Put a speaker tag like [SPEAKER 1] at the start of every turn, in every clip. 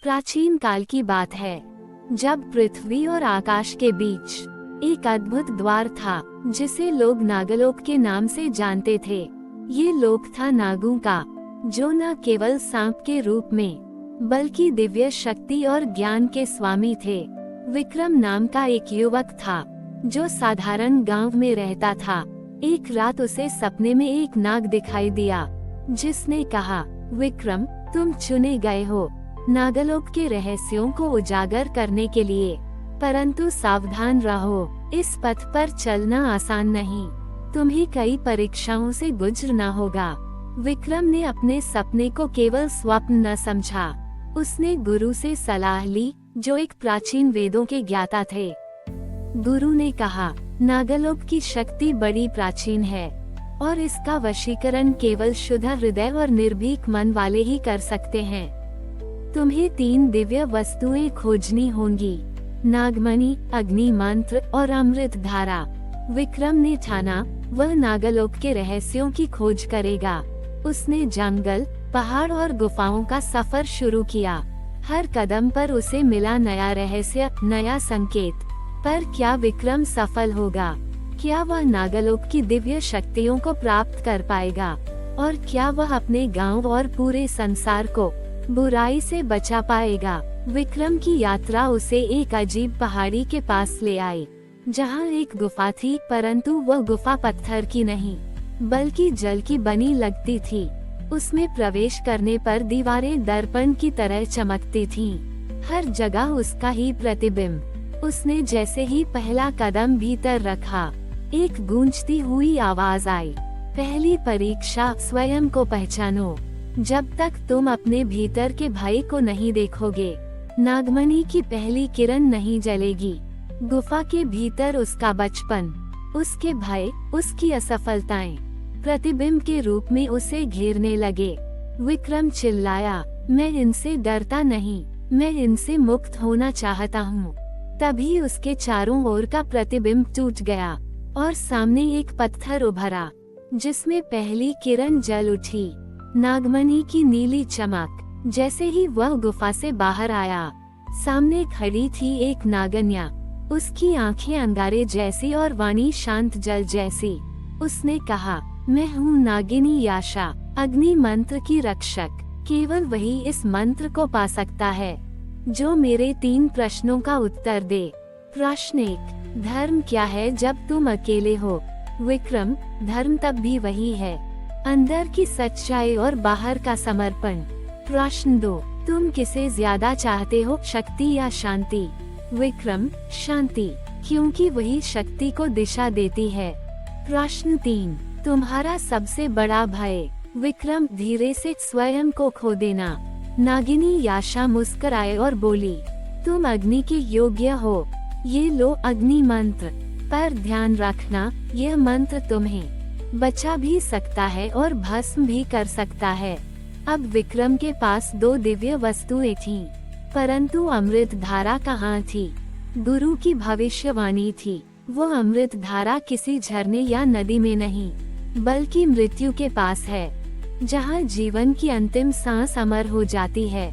[SPEAKER 1] प्राचीन काल की बात है, जब पृथ्वी और आकाश के बीच एक अद्भुत द्वार था जिसे लोग नागलोक के नाम से जानते थे। ये लोक था नागों का, जो न केवल सांप के रूप में बल्कि दिव्य शक्ति और ज्ञान के स्वामी थे। विक्रम नाम का एक युवक था जो साधारण गांव में रहता था। एक रात उसे सपने में एक नाग दिखाई दिया जिसने कहा, विक्रम, तुम चुने गए हो नागलोक के रहस्यों को उजागर करने के लिए, परंतु सावधान रहो, इस पथ पर चलना आसान नहीं, तुम्हें कई परीक्षाओं से गुजरना होगा। विक्रम ने अपने सपने को केवल स्वप्न न समझा। उसने गुरु से सलाह ली, जो एक प्राचीन वेदों के ज्ञाता थे। गुरु ने कहा, नागलोक की शक्ति बड़ी प्राचीन है और इसका वशीकरण केवल शुद्ध हृदय और निर्भीक मन वाले ही कर सकते हैं। तुम्हें 3 दिव्य वस्तुएं खोजनी होंगी, नागमणि, अग्नि मंत्र और अमृत धारा। विक्रम ने ठाना वह नागलोक के रहस्यों की खोज करेगा। उसने जंगल, पहाड़ और गुफाओं का सफर शुरू किया। हर कदम पर उसे मिला नया रहस्य, नया संकेत। पर क्या विक्रम सफल होगा? क्या वह नागलोक की दिव्य शक्तियों को प्राप्त कर पाएगा? और क्या वह अपने गांव और पूरे संसार को बुराई से बचा पाएगा? विक्रम की यात्रा उसे एक अजीब पहाड़ी के पास ले आई, जहां एक गुफा थी, परंतु वह गुफा पत्थर की नहीं बल्कि जल की बनी लगती थी। उसमें प्रवेश करने पर दीवारें दर्पण की तरह चमकती थीं। हर जगह उसका ही प्रतिबिंब। उसने जैसे ही पहला कदम भीतर रखा, एक गूंजती हुई आवाज आई, पहली परीक्षा, स्वयं को पहचानो। जब तक तुम अपने भीतर के भाई को नहीं देखोगे, नागमणि की पहली किरण नहीं जलेगी। गुफा के भीतर उसका बचपन, उसके भय, उसकी असफलताएं प्रतिबिंब के रूप में उसे घेरने लगे। विक्रम चिल्लाया, मैं इनसे डरता नहीं, मैं इनसे मुक्त होना चाहता हूँ। तभी उसके चारों ओर का प्रतिबिंब टूट गया और सामने एक पत्थर उभरा, जिसमें पहली किरण जल उठी। नागमणि की नीली चमक। जैसे ही वह गुफा से बाहर आया, सामने खड़ी थी एक नागन्या। उसकी आंखें अंगारे जैसी और वाणी शांत जल जैसी। उसने कहा, मैं हूँ नागिनी याशा, अग्नि मंत्र की रक्षक। केवल वही इस मंत्र को पा सकता है जो मेरे 3 प्रश्नों का उत्तर दे। प्रश्न 1, धर्म क्या है जब तुम अकेले हो? विक्रम, धर्म तब भी वही है, अंदर की सच्चाई और बाहर का समर्पण। प्रश्न 2, तुम किसे ज्यादा चाहते हो, शक्ति या शांति? विक्रम, शांति, क्योंकि वही शक्ति को दिशा देती है। प्रश्न 3, तुम्हारा सबसे बड़ा भय? विक्रम, धीरे से स्वयं को खो देना। नागिनी याशा मुस्कुराए और बोली, तुम अग्नि के योग्य हो, ये लो अग्नि मंत्र। पर ध्यान रखना, यह मंत्र तुम्हें बचा भी सकता है और भस्म भी कर सकता है। अब विक्रम के पास 2 दिव्य वस्तुएं थीं, परंतु अमृत धारा कहाँ थी? गुरु की भविष्यवाणी थी, वो अमृत धारा किसी झरने या नदी में नहीं, बल्कि मृत्यु के पास है, जहाँ जीवन की अंतिम सांस अमर हो जाती है।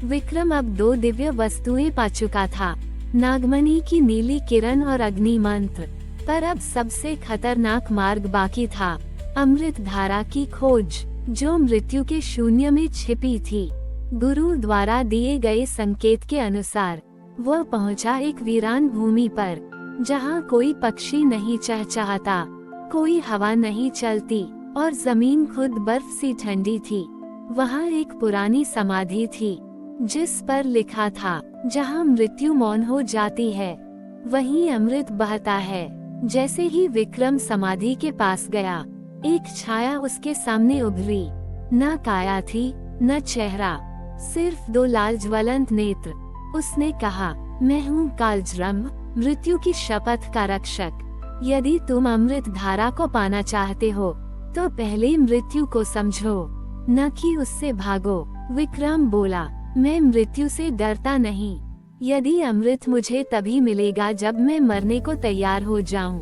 [SPEAKER 1] विक्रम अब 2 दिव्य वस्तुएं पा चुका था, नागमणि की नीली किरण और अग्नि मंत्र। पर अब सबसे खतरनाक मार्ग बाकी था, अमृत धारा की खोज, जो मृत्यु के शून्य में छिपी थी। गुरु द्वारा दिए गए संकेत के अनुसार वह पहुंचा एक वीरान भूमि पर, जहां कोई पक्षी नहीं चहचहाता, कोई हवा नहीं चलती और जमीन खुद बर्फ सी ठंडी थी। वहां एक पुरानी समाधि थी, जिस पर लिखा था, जहां मृत्यु मौन हो जाती है, वहीं अमृत बहता है। जैसे ही विक्रम समाधि के पास गया, एक छाया उसके सामने उभरी। न काया थी, न चेहरा, सिर्फ 2 लाल ज्वलंत नेत्र। उसने कहा, मैं हूँ कालज्रम, मृत्यु की शपथ का रक्षक। यदि तुम अमृत धारा को पाना चाहते हो, तो पहले मृत्यु को समझो, न कि उससे भागो। विक्रम बोला, मैं मृत्यु से डरता नहीं। यदि अमृत मुझे तभी मिलेगा जब मैं मरने को तैयार हो जाऊं,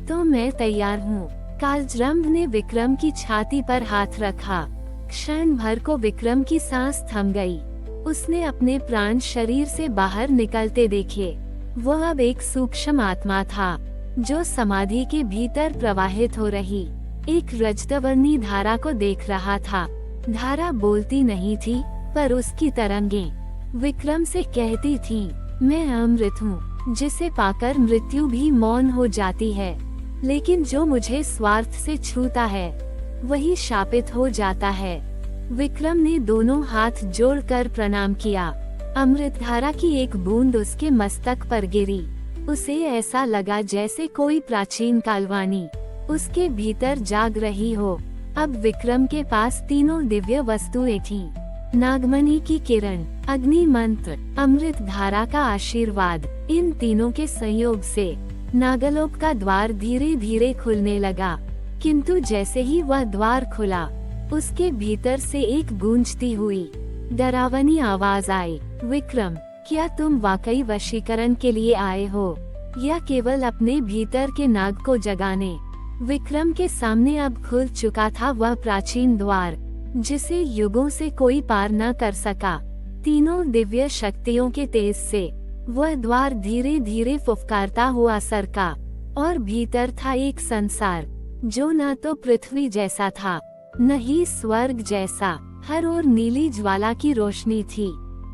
[SPEAKER 1] तो मैं तैयार हूँ। कालज्रम ने विक्रम की छाती पर हाथ रखा। क्षण भर को विक्रम की सांस थम गई। उसने अपने प्राण शरीर से बाहर निकलते देखे। वह अब एक सूक्ष्म आत्मा था, जो समाधि के भीतर प्रवाहित हो रही एक रजतवर्णी धारा को देख रहा था। धारा बोलती नहीं थी, पर उसकी तरंगें विक्रम से कहती थीं, मैं अमृत हूँ, जिसे पाकर मृत्यु भी मौन हो जाती है। लेकिन जो मुझे स्वार्थ से छूता है, वही शापित हो जाता है। विक्रम ने दोनों हाथ जोड़कर प्रणाम किया। अमृत धारा की एक बूंद उसके मस्तक पर गिरी। उसे ऐसा लगा जैसे कोई प्राचीन कालवानी उसके भीतर जाग रही हो। अब विक्रम के पास तीनों दिव्य वस्तुएं थीं। नागमणि की किरण, अग्नि मंत्र, अमृत धारा का आशीर्वाद। इन तीनों के संयोग से नागलोक का द्वार धीरे धीरे खुलने लगा। किंतु जैसे ही वह द्वार खुला, उसके भीतर से एक गूंजती हुई डरावनी आवाज आई, विक्रम, क्या तुम वाकई वशीकरण के लिए आए हो, या केवल अपने भीतर के नाग को जगाने? विक्रम के सामने अब खुल चुका था वह प्राचीन द्वार, जिसे युगों से कोई पार न कर सका। तीनों दिव्य शक्तियों के तेज से वह द्वार धीरे धीरे फुफकारता हुआ सरका, और भीतर था एक संसार जो न तो पृथ्वी जैसा था, न ही स्वर्ग जैसा। हर ओर नीली ज्वाला की रोशनी थी,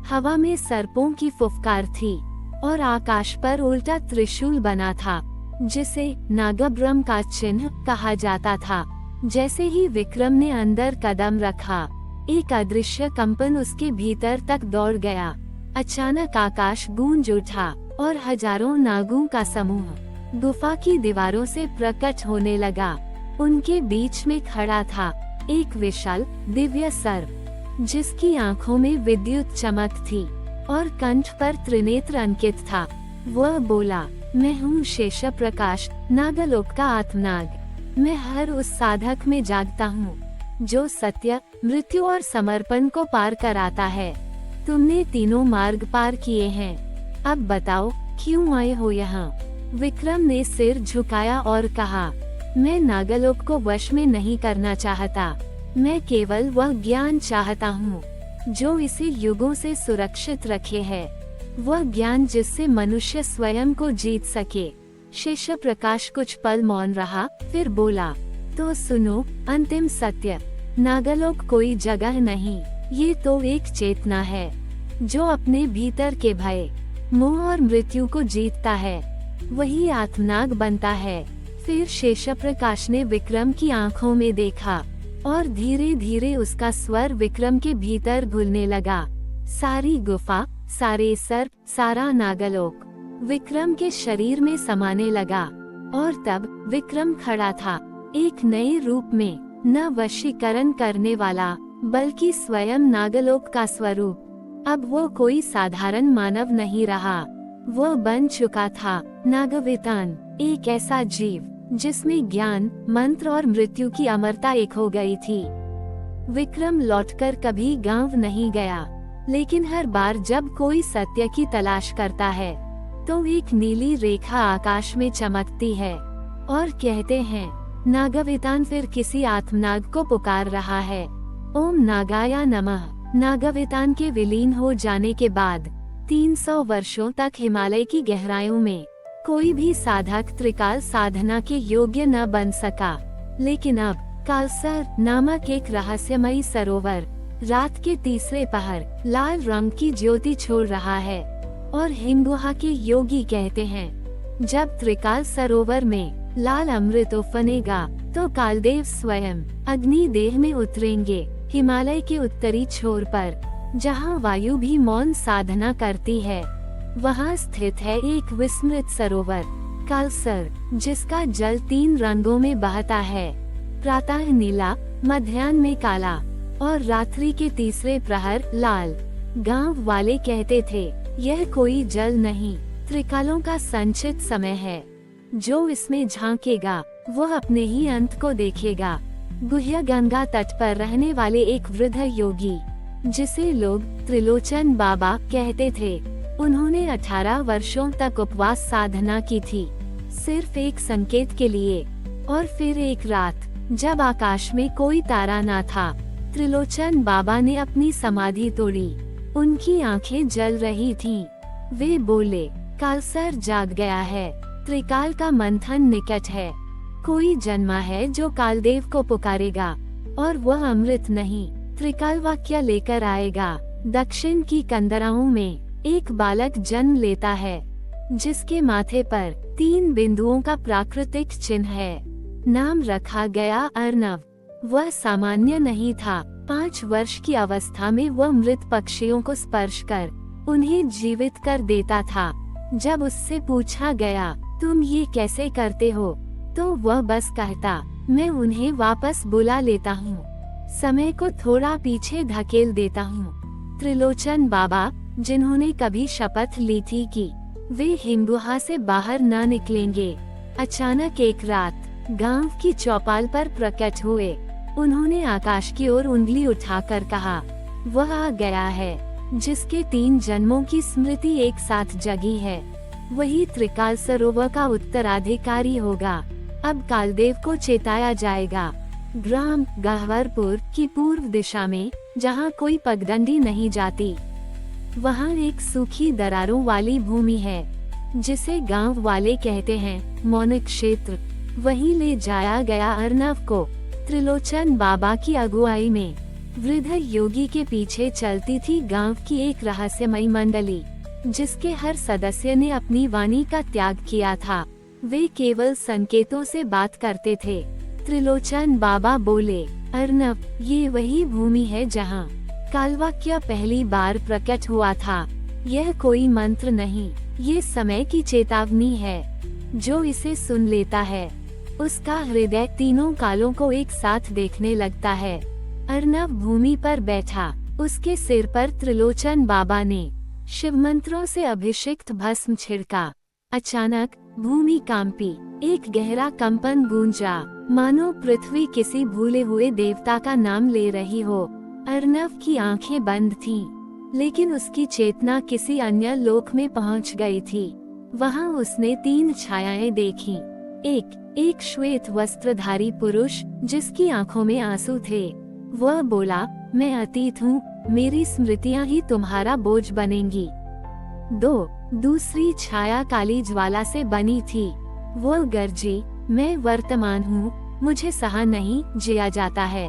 [SPEAKER 1] हवा में सर्पों की फुफकार थी, और आकाश पर उल्टा त्रिशूल बना था, जिसे नागब्रह्म का चिन्ह कहा जाता था। जैसे ही विक्रम ने अंदर कदम रखा, एक अदृश्य कंपन उसके भीतर तक दौड़ गया। अचानक आकाश गूंज उठा, और हजारों नागों का समूह गुफा की दीवारों से प्रकट होने लगा। उनके बीच में खड़ा था एक विशाल दिव्य सर्प, जिसकी आंखों में विद्युत चमक थी और कंठ पर त्रिनेत्र अंकित था। वह बोला, मैं हूँ शेष प्रकाश, नागलोक का आत्मनाग। मैं हर उस साधक में जागता हूँ जो सत्य, मृत्यु और समर्पण को पार कराता है। तुमने तीनों मार्ग पार किए हैं, अब बताओ क्यों आए हो यहाँ? विक्रम ने सिर झुकाया और कहा, मैं नागलोक को वश में नहीं करना चाहता। मैं केवल वह ज्ञान चाहता हूँ जो इसे युगों से सुरक्षित रखे है, वह ज्ञान जिससे मनुष्य स्वयं को जीत सके। शेष प्रकाश कुछ पल मौन रहा, फिर बोला, तो सुनो, अंतिम सत्य, नागलोक कोई जगह नहीं, ये तो एक चेतना है जो अपने भीतर के भय, मोह और मृत्यु को जीतता है, वही आत्मनाग बनता है। फिर शेष प्रकाश ने विक्रम की आंखों में देखा, और धीरे धीरे उसका स्वर विक्रम के भीतर घुलने लगा। सारी गुफा, सारे सर्प, सारा नागलोक विक्रम के शरीर में समाने लगा, और तब विक्रम खड़ा था एक नए रूप में, न वशीकरण करने वाला, बल्कि स्वयं नागलोक का स्वरूप। अब वो कोई साधारण मानव नहीं रहा, वो बन चुका था नागवितान, एक ऐसा जीव जिसमें ज्ञान, मंत्र और मृत्यु की अमरता एक हो गई थी। विक्रम लौटकर कभी गांव नहीं गया, लेकिन हर बार जब कोई सत्य की तलाश करता है, तो एक नीली रेखा आकाश में चमकती है, और कहते हैं, नागवितान फिर किसी आत्मनाग को पुकार रहा है। ओम नागाया नमः। नागवितान के विलीन हो जाने के बाद 300 वर्षों तक हिमालय की गहराइयों में कोई भी साधक त्रिकाल साधना के योग्य न बन सका। लेकिन अब कालसर नामक एक रहस्यमयी सरोवर रात के तीसरे पहर लाल रंग की ज्योति छोड़ रहा है, और हिमगुहा के योगी कहते हैं, जब त्रिकाल सरोवर में लाल अमृत उफनेगा, तो कालदेव स्वयं अग्नि देह में उतरेंगे। हिमालय के उत्तरी छोर पर, जहाँ वायु भी मौन साधना करती है, वहाँ स्थित है एक विस्मृत सरोवर कालसर, जिसका जल 3 रंगों में बहता है, प्रातः नीला, मध्याह्न में काला, और रात्रि के तीसरे प्रहर लाल। गांव वाले कहते थे, यह कोई जल नहीं, त्रिकालों का संचित समय है। जो इसमें झांकेगा, वह अपने ही अंत को देखेगा। गुह्य गंगा तट पर रहने वाले एक वृद्ध योगी, जिसे लोग त्रिलोचन बाबा कहते थे, उन्होंने 18 वर्षों तक उपवास साधना की थी, सिर्फ एक संकेत के लिए। और फिर एक रात, जब आकाश में कोई तारा न था, त्रिलोचन बाबा ने अपनी समाधि तोड़ी। उनकी आंखें जल रही थीं। वे बोले, कालसर जाग गया है, त्रिकाल का मंथन निकट है। कोई जन्मा है जो कालदेव को पुकारेगा, और वह अमृत नहीं त्रिकाल वाक्य लेकर आएगा। दक्षिण की कंदराओं में एक बालक जन्म लेता है, जिसके माथे पर 3 बिंदुओं का प्राकृतिक चिन्ह है। नाम रखा गया अर्नव। वह सामान्य नहीं था। 5 वर्ष की अवस्था में वह मृत पक्षियों को स्पर्श कर उन्हें जीवित कर देता था। जब उससे पूछा गया, तुम ये कैसे करते हो, तो वह बस कहता, मैं उन्हें वापस बुला लेता हूँ, समय को थोड़ा पीछे धकेल देता हूँ। त्रिलोचन बाबा, जिन्होंने कभी शपथ ली थी कि वे हिमगुहा से बाहर न निकलेंगे, अचानक एक रात गांव की चौपाल पर प्रकट हुए। उन्होंने आकाश की ओर उंगली उठाकर कहा, वह आ गया है, जिसके 3 जन्मों की स्मृति एक साथ जगी है। वही त्रिकाल सरोवर का उत्तराधिकारी होगा। अब कालदेव को चेताया जाएगा। ग्राम गहवरपुर की पूर्व दिशा में, जहाँ कोई पगडंडी नहीं जाती, वहाँ एक सूखी दरारों वाली भूमि है, जिसे गांव वाले कहते हैं मौन क्षेत्र। वहीं ले जाया गया अर्नव को। त्रिलोचन बाबा की अगुवाई में वृद्ध योगी के पीछे चलती थी गांव की एक रहस्यमयी मंडली, जिसके हर सदस्य ने अपनी वाणी का त्याग किया था। वे केवल संकेतों से बात करते थे। त्रिलोचन बाबा बोले, अर्नव, ये वही भूमि है जहाँ कालवाक्य पहली बार प्रकट हुआ था। यह कोई मंत्र नहीं, ये समय की चेतावनी है। जो इसे सुन लेता है, उसका हृदय तीनों कालों को एक साथ देखने लगता है। अर्नव भूमि पर बैठा। उसके सिर पर त्रिलोचन बाबा ने शिव मंत्रों से अभिषिक्त भस्म छिड़का। अचानक भूमि कांपी। एक गहरा कंपन गूंजा, मानो पृथ्वी किसी भूले हुए देवता का नाम ले रही हो। अर्नव की आंखें बंद थीं, लेकिन उसकी चेतना किसी अन्य लोक में पहुंच गई थी। वहां उसने 3 छायाएं देखीं। एक श्वेत वस्त्रधारी पुरुष, जिसकी आंखों में आंसू थे। वह बोला, मैं अतीत हूँ, मेरी स्मृतियाँ ही तुम्हारा बोझ बनेंगी। दूसरी छाया काली ज्वाला से बनी थी। वह गरजी, मैं वर्तमान हूँ, मुझे सहा नहीं जिया जाता है।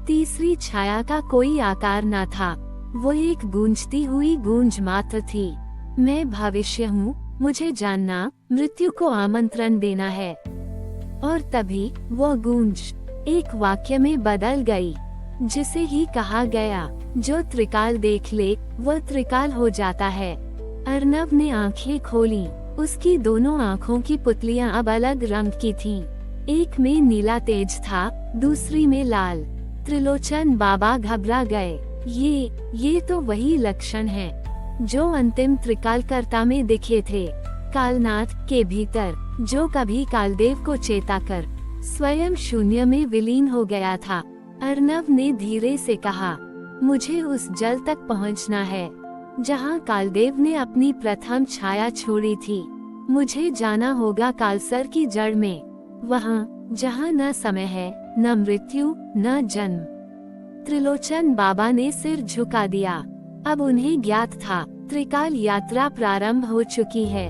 [SPEAKER 1] तीसरी छाया का कोई आकार न था। वो एक गूंजती हुई गूंज मात्र थी। मैं भविष्य हूँ, मुझे जानना, मृत्यु को आमंत्रण देना है। और तभी वह गूंज एक वाक्य में बदल गई, जिसे ही कहा गया, जो त्रिकाल देख ले, वह त्रिकाल हो जाता है। अर्नव ने आंखें खोली। उसकी दोनों आंखों की पुतलियां अब अलग रंग की थीं। एक में नीला तेज था, दूसरी में लाल। त्रिलोचन बाबा घबरा गए। ये तो वही लक्षण हैं, जो अंतिम त्रिकालकर्ता में दिखे थे, कालनाथ के भीतर, जो कभी कालदेव को चेताकर स्वयं शून्य में विलीन हो गया था। अर्नव ने धीरे से कहा, मुझे उस जल तक पहुंचना है, जहां कालदेव ने अपनी प्रथम छाया छोड़ी थी। मुझे जाना होगा कालसर की जड़ में, वहां जहां न समय है, न मृत्यु, न जन्म। त्रिलोचन बाबा ने सिर झुका दिया। अब उन्हें ज्ञात था, त्रिकाल यात्रा प्रारंभ हो चुकी है।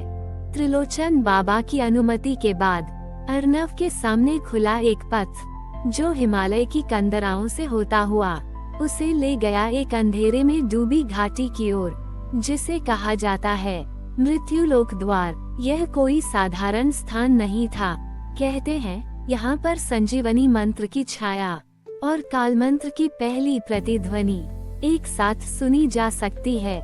[SPEAKER 1] त्रिलोचन बाबा की अनुमति के बाद अर्नव के सामने खुला एक पथ, जो हिमालय की कंदराओं से होता हुआ उसे ले गया एक अंधेरे में डूबी घाटी की ओर, जिसे कहा जाता है मृत्यु लोक द्वार। यह कोई साधारण स्थान नहीं था। कहते हैं, यहाँ पर संजीवनी मंत्र की छाया और काल मंत्र की पहली प्रतिध्वनि एक साथ सुनी जा सकती है,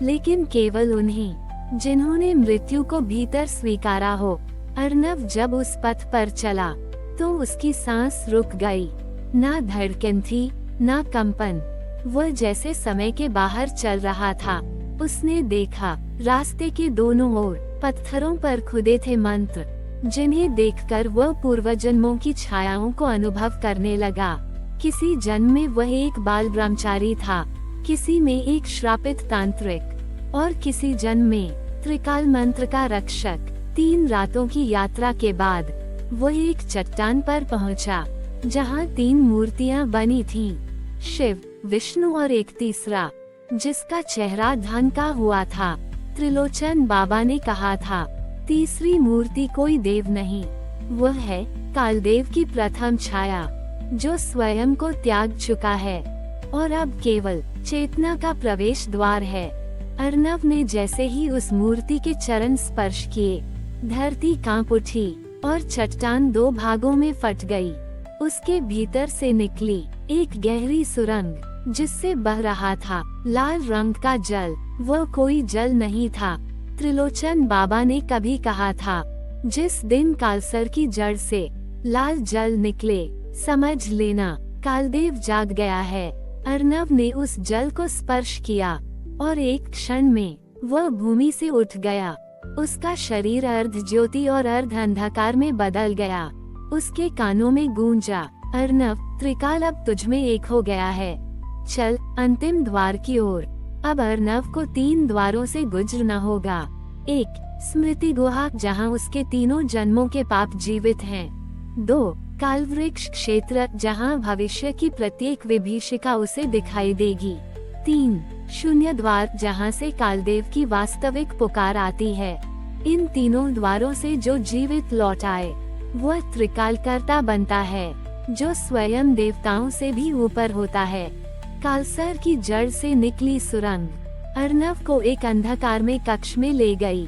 [SPEAKER 1] लेकिन केवल उन्हीं जिन्होंने मृत्यु को भीतर स्वीकारा हो। अर्नव जब उस पथ पर चला, तो उसकी सांस रुक गई। ना धड़कन थी, ना कंपन। वह जैसे समय के बाहर चल रहा था। उसने देखा, रास्ते के दोनों ओर पत्थरों पर खुदे थे मंत्र, जिन्हें देखकर वह पूर्वजन्मों की छायाओं को अनुभव करने लगा। किसी जन्म में वह एक बाल ब्रह्मचारी था, किसी में एक श्रापित तांत्रिक, और किसी जन्म में त्रिकाल मंत्र का रक्षक। 3 रातों की यात्रा के बाद वह एक चट्टान पर पहुंचा, जहां 3 मूर्तियां बनी थीं, शिव, विष्णु और एक तीसरा। जिसका चेहरा धन का हुआ था। त्रिलोचन बाबा ने कहा था, तीसरी मूर्ति कोई देव नहीं, वह है कालदेव की प्रथम छाया, जो स्वयं को त्याग चुका है और अब केवल चेतना का प्रवेश द्वार है। अर्णव ने जैसे ही उस मूर्ति के चरण स्पर्श किए, धरती कांप उठी और चट्टान दो भागों में फट गई। उसके भीतर से निकली एक गहरी सुरंग, जिससे बह रहा था लाल रंग का जल। वह कोई जल नहीं था। त्रिलोचन बाबा ने कभी कहा था, जिस दिन कालसर की जड़ से लाल जल निकले, समझ लेना कालदेव जाग गया है। अर्णव ने उस जल को स्पर्श किया और एक क्षण में वह भूमि से उठ गया। उसका शरीर अर्ध ज्योति और अर्ध अंधकार में बदल गया। उसके कानों में गूंजा, अर्णव, त्रिकाल अब तुझमें एक हो गया है, चल अंतिम द्वार की ओर। अब अर्णव को 3 द्वारों से गुजरना होगा। 1. स्मृति गुहा, जहां उसके तीनों जन्मों के पाप जीवित हैं। 2. कालवृक्ष क्षेत्र, जहां भविष्य की प्रत्येक विभीषिका उसे दिखाई देगी। 3. शून्य द्वार, जहां से कालदेव की वास्तविक पुकार आती है। इन तीनों द्वारों से जो जीवित लौट आए, वह त्रिकालकर्ता बनता है, जो स्वयं देवताओं से भी ऊपर होता है। कालसर की जड़ से निकली सुरंग अर्णव को एक अंधकार में कक्ष में ले गई,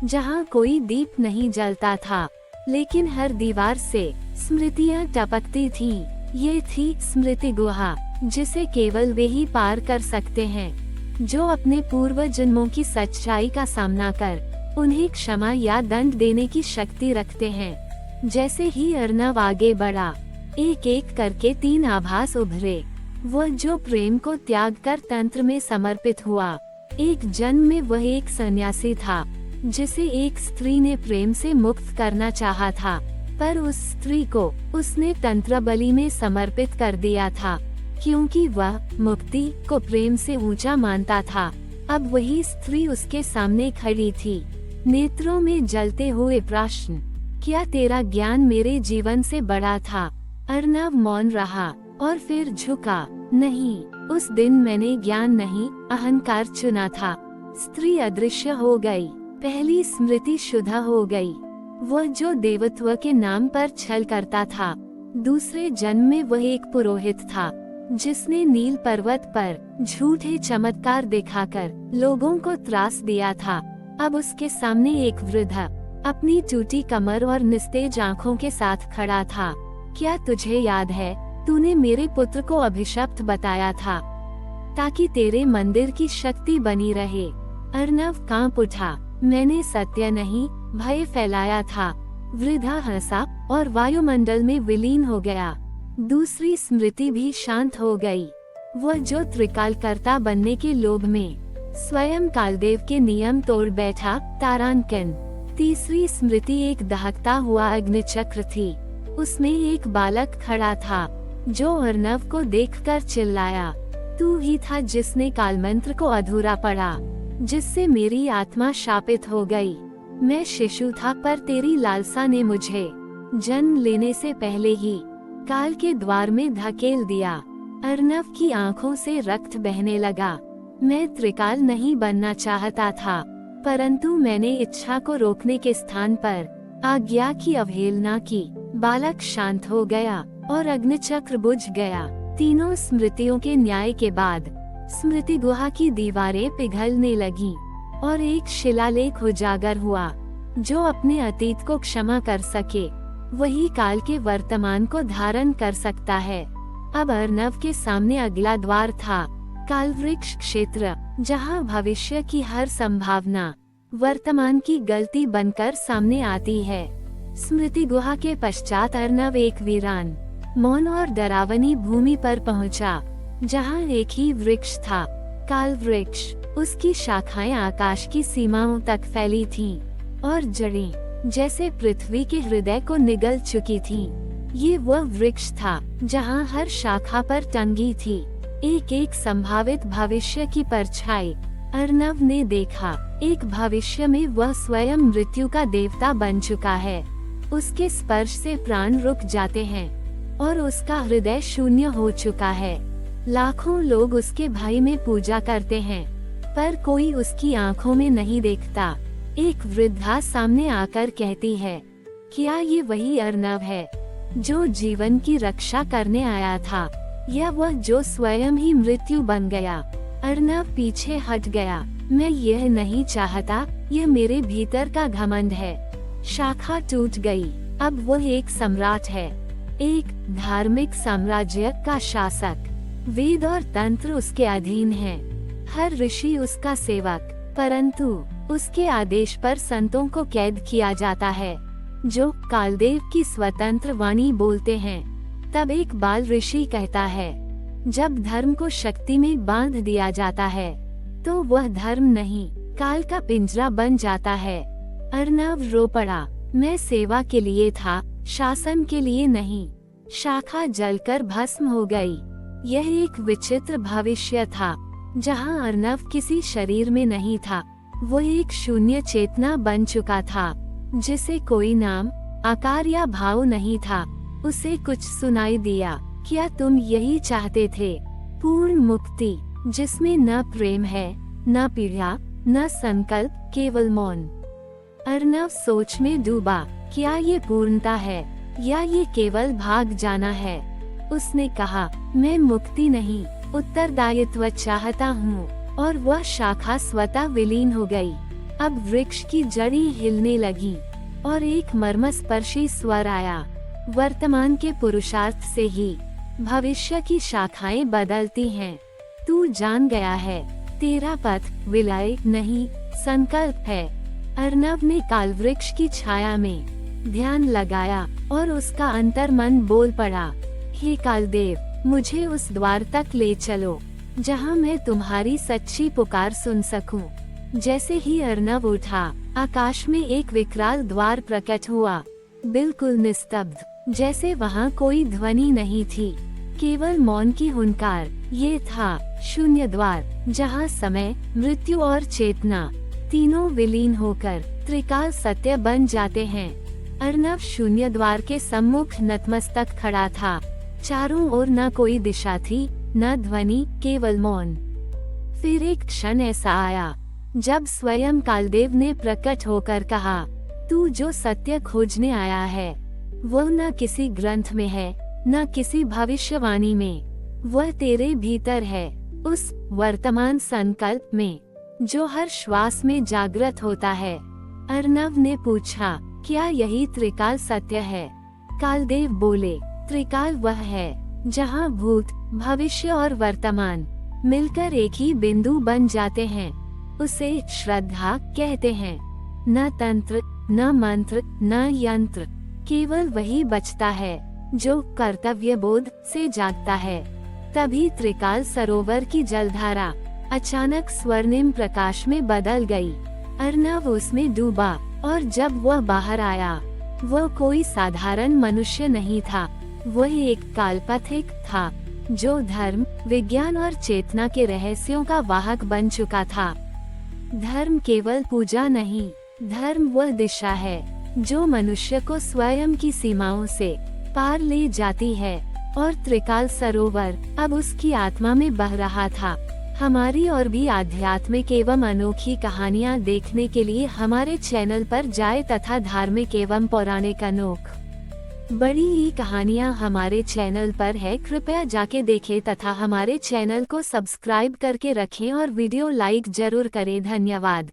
[SPEAKER 1] जहां कोई दीप नहीं जलता था, लेकिन हर दीवार से स्मृतियां टपकती थीं। ये थी स्मृति गुहा, जिसे केवल वे ही पार कर सकते हैं, जो अपने पूर्व जन्मों की सच्चाई का सामना कर उन्हें क्षमा या दंड देने की शक्ति रखते हैं। जैसे ही अर्णव आगे बढ़ा, एक एक करके 3 आभास उभरे। वह जो प्रेम को त्याग कर तंत्र में समर्पित हुआ। एक जन्म में वह एक सन्यासी था, जिसे एक स्त्री ने प्रेम से मुक्त करना चाहा था, पर उस स्त्री को उसने तंत्र बलि में समर्पित कर दिया था, क्योंकि वह मुक्ति को प्रेम से ऊंचा मानता था। अब वही स्त्री उसके सामने खड़ी थी, नेत्रों में जलते हुए प्रश्न, क्या तेरा ज्ञान मेरे जीवन से बड़ा था? अर्णव मौन रहा और फिर झुका, नहीं, उस दिन मैंने ज्ञान नहीं, अहंकार चुना था। स्त्री अदृश्य हो गई, पहली स्मृति शुद्ध हो गई। वह जो देवत्व के नाम पर छल करता था, दूसरे जन्म में वह एक पुरोहित था, जिसने नील पर्वत पर झूठे चमत्कार दिखाकर लोगों को त्रास दिया था। अब उसके सामने एक वृद्ध अपनी टूटी कमर और निस्तेज आंखों के साथ खड़ा था। क्या तुझे याद है, तूने मेरे पुत्र को अभिशप्त बताया था, ताकि तेरे मंदिर की शक्ति बनी रहे। अर्णव कांप उठा, मैंने सत्य नहीं, भय फैलाया था। वृद्धा हंसा और वायुमंडल में विलीन हो गया। दूसरी स्मृति भी शांत हो गई। वह जो त्रिकालकर्ता बनने के लोभ में स्वयं कालदेव के नियम तोड़ बैठा, तारांकन। तीसरी स्मृति एक दहकता हुआ अग्निचक्र थी। उसमें एक बालक खड़ा था, जो अर्णव को देखकर चिल्लाया, तू ही था जिसने कालमंत्र को अधूरा पढ़ा, जिससे मेरी आत्मा शापित हो गई। मैं शिशु था, पर तेरी लालसा ने मुझे जन्म लेने से पहले ही काल के द्वार में धकेल दिया। अर्णव की आंखों से रक्त बहने लगा। मैं त्रिकाल नहीं बनना चाहता था, परंतु मैंने इच्छा को रोकने के स्थान पर आज्ञा की अवहेलना की। बालक शांत हो गया और अग्निचक्र बुझ गया। तीनों स्मृतियों के न्याय के बाद स्मृति गुहा की दीवारें पिघलने लगीं और एक शिलालेख उजागर हुआ। जो अपने अतीत को क्षमा कर सके, वही काल के वर्तमान को धारण कर सकता है। अब अर्णव के सामने अगला द्वार था, कालवृक्ष क्षेत्र, जहां भविष्य की हर संभावना वर्तमान की गलती बनकर सामने आती है। स्मृति गुहा के पश्चात अर्णव एक वीरान, मौन और डरावनी भूमि पर पहुंचा, जहां एक ही वृक्ष था, काल वृक्ष। उसकी शाखाएं आकाश की सीमाओं तक फैली थीं, और जड़ें जैसे पृथ्वी के हृदय को निगल चुकी थीं। ये वह वृक्ष था जहां हर शाखा पर टंगी थी एक एक संभावित भविष्य की परछाई। अर्णव ने देखा, एक भविष्य में वह स्वयं मृत्यु का देवता बन चुका है। उसके स्पर्श से प्राण रुक जाते हैं और उसका हृदय शून्य हो चुका है। लाखों लोग उसके भाई में पूजा करते हैं, पर कोई उसकी आंखों में नहीं देखता। एक वृद्धा सामने आकर कहती है, क्या ये वही अर्नव है जो जीवन की रक्षा करने आया था, या वह जो स्वयं ही मृत्यु बन गया? अर्नव पीछे हट गया। मैं यह नहीं चाहता, यह मेरे भीतर का घमंड है। शाखा टूट गई। अब वह एक सम्राट है, एक धार्मिक साम्राज्य का शासक। वेद और तंत्र उसके अधीन हैं, हर ऋषि उसका सेवक। परंतु उसके आदेश पर संतों को कैद किया जाता है, जो कालदेव की स्वतंत्र वाणी बोलते हैं। तब एक बाल ऋषि कहता है, जब धर्म को शक्ति में बांध दिया जाता है तो वह धर्म नहीं, काल का पिंजरा बन जाता है। अर्नव रो पड़ा। मैं सेवा के लिए था, शासन के लिए नहीं। शाखा जलकर भस्म हो गई। यह एक विचित्र भविष्य था, जहां अर्नव किसी शरीर में नहीं था। वो एक शून्य चेतना बन चुका था, जिसे कोई नाम, आकार या भाव नहीं था। उसे कुछ सुनाई दिया। क्या तुम यही चाहते थे? पूर्ण मुक्ति, जिसमें न प्रेम है, न पीड़ा, न संकल्प, केवल मौन। अर्नव सोच में डूबा। क्या ये पूर्णता है, या ये केवल भाग जाना है? उसने कहा, मैं मुक्ति नहीं, उत्तरदायित्व चाहता हूँ। और वह शाखा स्वतः विलीन हो गई। अब वृक्ष की जड़ी हिलने लगी और एक मर्मस्पर्शी स्वर आया, वर्तमान के पुरुषार्थ से ही भविष्य की शाखाएं बदलती हैं। तू जान गया है, तेरा पथ विलय नहीं, संकल्प है। अर्नव ने कालवृक्ष की छाया में ध्यान लगाया और उसका अंतर्मन बोल पड़ा, हे कालदेव, मुझे उस द्वार तक ले चलो जहां मैं तुम्हारी सच्ची पुकार सुन सकूं। जैसे ही अर्नव उठा, आकाश में एक विकराल द्वार प्रकट हुआ, बिल्कुल निस्तब्ध, जैसे वहां कोई ध्वनि नहीं थी, केवल मौन की हुंकार। ये था शून्य द्वार, जहां समय, मृत्यु और चेतना तीनों विलीन होकर त्रिकाल सत्य बन जाते हैं। अर्नव शून्य द्वार के सम्मुख नतमस्तक खड़ा था। चारों ओर न कोई दिशा थी, न ध्वनि, केवल मौन। फिर एक क्षण ऐसा आया जब स्वयं कालदेव ने प्रकट होकर कहा, तू जो सत्य खोजने आया है वह न किसी ग्रंथ में है, न किसी भविष्यवाणी में, वह तेरे भीतर है, उस वर्तमान संकल्प में जो हर श्वास में जागृत होता है। अर्नव ने पूछा, क्या यही त्रिकाल सत्य है? कालदेव बोले, त्रिकाल वह है जहाँ भूत, भविष्य और वर्तमान मिलकर एक ही बिंदु बन जाते हैं। उसे श्रद्धा कहते हैं। न तंत्र, न मंत्र, न यंत्र, केवल वही बचता है जो कर्तव्य बोध से जागता है। तभी त्रिकाल सरोवर की जलधारा अचानक स्वर्णिम प्रकाश में बदल गई। अर्नव उसमें डूबा और जब वह बाहर आया, वह कोई साधारण मनुष्य नहीं था, वह एक कालपथिक था जो धर्म, विज्ञान और चेतना के रहस्यों का वाहक बन चुका था। धर्म केवल पूजा नहीं, धर्म वह दिशा है जो मनुष्य को स्वयं की सीमाओं से पार ले जाती है। और त्रिकाल सरोवर अब उसकी आत्मा में बह रहा था। हमारी और भी आध्यात्मिक एवं अनोखी कहानियाँ देखने के लिए हमारे चैनल पर जाएं तथा धार्मिक एवं पौराणिक अनोख बड़ी ही कहानियाँ हमारे चैनल पर है। कृपया जाके देखें तथा हमारे चैनल को सब्सक्राइब करके रखें और वीडियो लाइक जरूर करें। धन्यवाद।